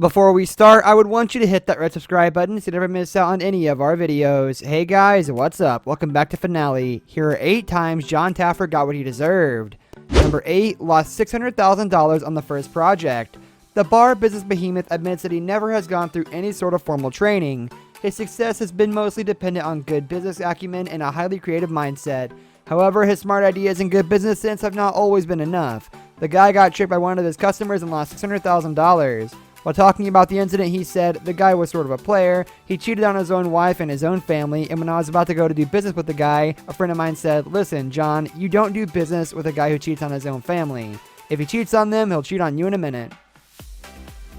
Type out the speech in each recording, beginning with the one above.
Before we start, I would want you to hit that red subscribe button so you never miss out on any of our videos. Hey guys, what's up? Welcome back to Finale. Here are 8 times Jon Taffer got what he deserved. Number 8, lost $600,000 on the first project. The bar business behemoth admits that he never has gone through any sort of formal training. His success has been mostly dependent on good business acumen and a highly creative mindset. However, his smart ideas and good business sense have not always been enough. The guy got tricked by one of his customers and lost $600,000. While talking about the incident, he said, "The guy was sort of a player. He cheated on his own wife and his own family, and when I was about to go to do business with the guy, a friend of mine said, 'Listen, John, you don't do business with a guy who cheats on his own family. If he cheats on them, he'll cheat on you in a minute.'"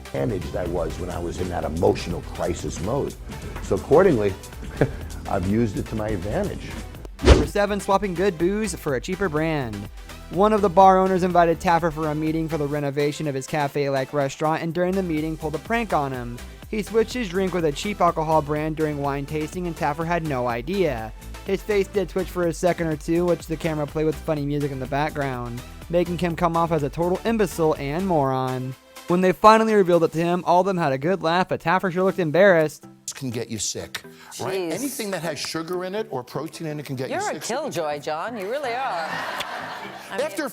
Advantaged I was when I was in that emotional crisis mode. So accordingly, I've used it to my advantage. Number 7, swapping good booze for a cheaper brand. One of the bar owners invited Taffer for a meeting for the renovation of his cafe-like restaurant, and during the meeting pulled a prank on him. He switched his drink with a cheap alcohol brand during wine tasting, and Taffer had no idea. His face did twitch for a second or two, which the camera played with funny music in the background, making him come off as a total imbecile and moron. When they finally revealed it to him, all of them had a good laugh, but Taffer sure looked embarrassed. Can get you sick, Jeez. right? Anything that has sugar in it or protein in it can get you sick. You're a killjoy, John. You really are.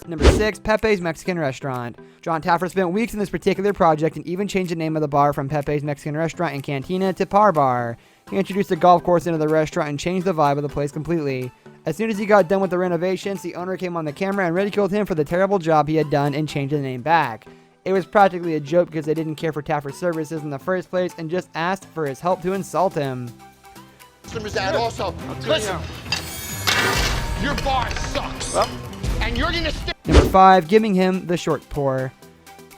Number 6, Pepes Mexican Restaurant. Jon Taffer spent weeks in this particular project and even changed the name of the bar from Pepes Mexican Restaurant and Cantina to Par Bar. He introduced a golf course into the restaurant and changed the vibe of the place completely. As soon as he got done with the renovations, the owner came on the camera and ridiculed him for the terrible job he had done and changed the name back. It was practically a joke because they didn't care for Taffer's services in the first place and just asked for his help to insult him. Also, listen, your bar sucks, and you're gonna stick. Number 5, giving him the short pour.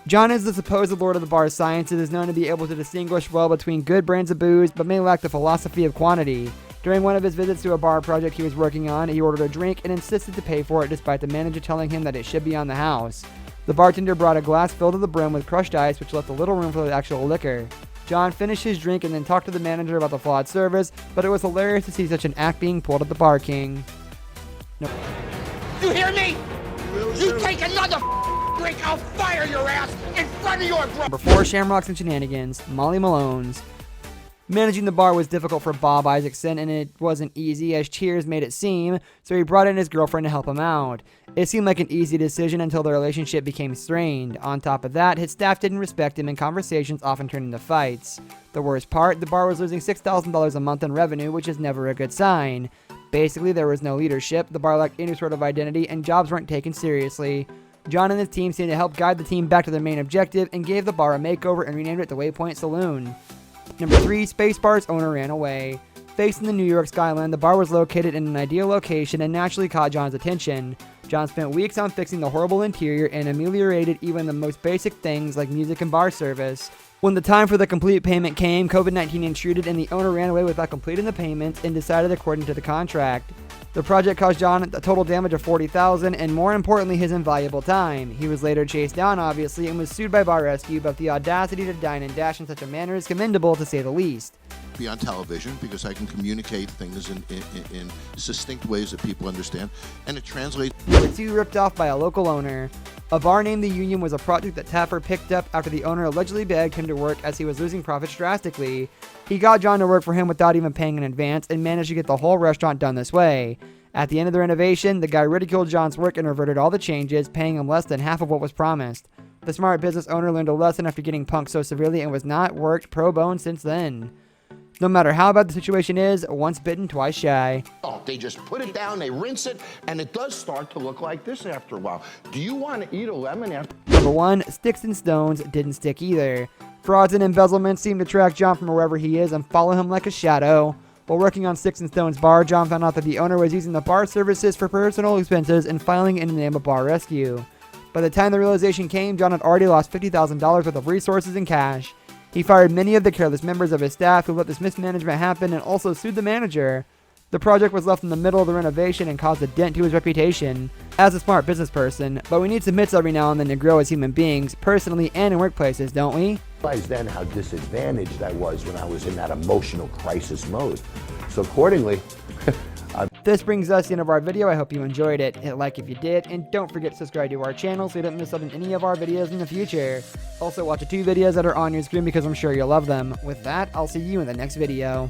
John is the supposed lord of the bar sciences, is known to be able to distinguish well between good brands of booze, but may lack the philosophy of quantity. During one of his visits to a bar project he was working on, he ordered a drink and insisted to pay for it despite the manager telling him that it should be on the house. The bartender brought a glass filled to the brim with crushed ice, which left a little room for the actual liquor. John finished his drink and then talked to the manager about the flawed service, but it was hilarious to see such an act being pulled at the Bar King. You hear me? You take another drink, I'll fire your ass in front of your bro. Number 4, Shamrocks and Shenanigans, Malones. Managing the bar was difficult for Bob Isaacson, and it wasn't easy as Cheers made it seem, so he brought in his girlfriend to help him out. It seemed like an easy decision until the relationship became strained. On top of that, his staff didn't respect him and conversations often turned into fights. The worst part, the bar was losing $6,000 a month in revenue, which is never a good sign. Basically, there was no leadership, the bar lacked any sort of identity, and jobs weren't taken seriously. John and his team seemed to help guide the team back to their main objective and gave the bar a makeover and renamed it the Waypoint Saloon. Number 3, Spacebar's owner ran away. Facing the New York skyline, the bar was located in an ideal location and naturally caught John's attention. John spent weeks on fixing the horrible interior and ameliorated even the most basic things like music and bar service. When the time for the complete payment came, COVID-19 intruded and the owner ran away without completing the payments and decided according to the contract. The project caused John a total damage of $40,000 and more importantly his invaluable time. He was later chased down obviously and was sued by Bar Rescue, but the audacity to dine and dash in such a manner is commendable to say the least. Be on television because I can communicate things in succinct ways that people understand, and it translates. Number 2, ripped off by a local owner. A bar named The Union was a project that Taffer picked up after the owner allegedly begged him to work as he was losing profits drastically. He got John to work for him without even paying in advance and managed to get the whole restaurant done this way. At the end of the renovation, the guy ridiculed John's work and reverted all the changes, paying him less than half of what was promised. The smart business owner learned a lesson after getting punked so severely and was not worked pro bono since then. No matter how bad the situation is, once bitten, twice shy. Oh, they just put it down, they rinse it, and it does start to look like this after a while. Do you want to eat a lemon after? Number 1, Sticks and Stones didn't stick either. Frauds and embezzlement seem to track John from wherever he is and follow him like a shadow. While working on Sticks and Stones Bar, John found out that the owner was using the bar services for personal expenses and filing in the name of Bar Rescue. By the time the realization came, John had already lost $50,000 worth of resources and cash. He fired many of the careless members of his staff who let this mismanagement happen and also sued the manager. The project was left in the middle of the renovation and caused a dent to his reputation as a smart business person, but we need some hits every now and then to grow as human beings, personally and in workplaces, don't we? I realized then how disadvantaged I was when I was in that emotional crisis mode. So accordingly, I've This brings us to the end of our video. I hope you enjoyed it. Hit like if you did, and don't forget to subscribe to our channel so you don't miss out on any of our videos in the future. Also, watch the 2 videos that are on your screen because I'm sure you'll love them. With that, I'll see you in the next video.